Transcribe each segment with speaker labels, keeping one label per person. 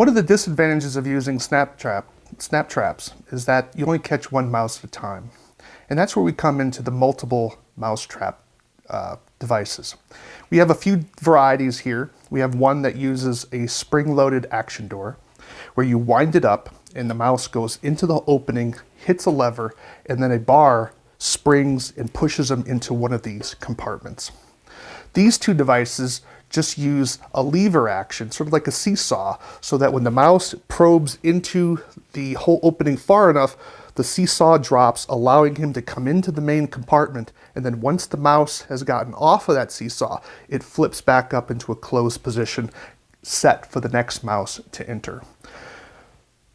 Speaker 1: One of the disadvantages of using snap traps is that you only catch one mouse at a time. And that's where we come into the multiple mouse trap devices. We have a few varieties here. We have one that uses a spring-loaded action door where you wind it up and the mouse goes into the opening, hits a lever, and then a bar springs and pushes them into one of these compartments. These two devices just use a lever action, sort of like a seesaw, so that when the mouse probes into the hole opening far enough, the seesaw drops, allowing him to come into the main compartment, and then once the mouse has gotten off of that seesaw, it flips back up into a closed position, set for the next mouse to enter.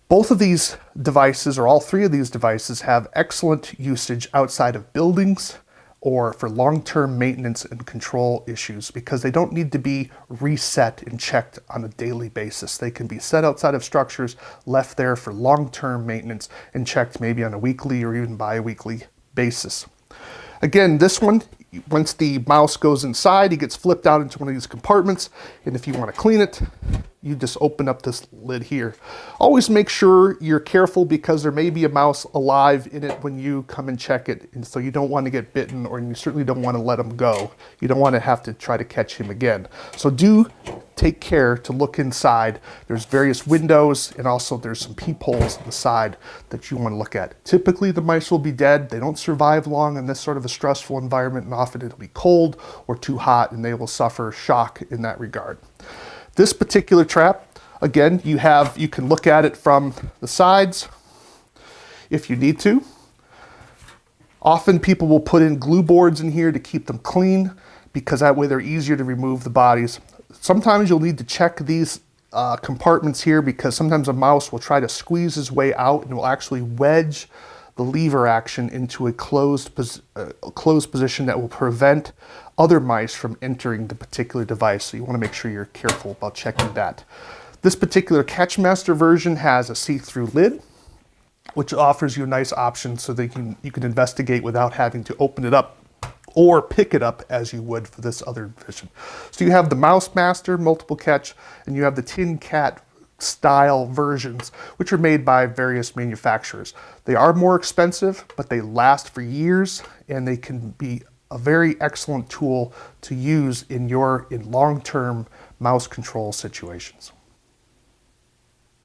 Speaker 1: Both of these devices, or all three of these devices, have excellent usage outside of buildings or for long-term maintenance and control issues because they don't need to be reset and checked on a daily basis. They can be set outside of structures, left there for long-term maintenance and checked maybe on a weekly or even bi-weekly basis. Again, this one, once the mouse goes inside, he gets flipped out into one of these compartments, and if you want to clean it, you just open up this lid here. Always make sure you're careful because there may be a mouse alive in it when you come and check it, and so you don't want to get bitten, or you certainly don't want to let him go. You don't want to have to try to catch him again. So do take care to look inside. There's various windows, and also there's some peepholes on the side that you want to look at. Typically the mice will be dead. They don't survive long in this sort of a stressful environment, and often it'll be cold or too hot, and they will suffer shock in that regard. This particular trap, again, you can look at it from the sides if you need to. Often people will put in glue boards in here to keep them clean because that way they're easier to remove the bodies. Sometimes you'll need to check these compartments here because sometimes a mouse will try to squeeze his way out and will actually wedge the lever action into a closed position that will prevent other mice from entering the particular device. So you want to make sure you're careful about checking that. This particular Catchmaster version has a see-through lid, which offers you a nice option so that you can investigate without having to open it up or pick it up as you would for this other version. So you have the Mouse Master multiple catch, and you have the Tin Cat style versions, which are made by various manufacturers. They are more expensive, but they last for years, and they can be a very excellent tool to use in long-term mouse control situations.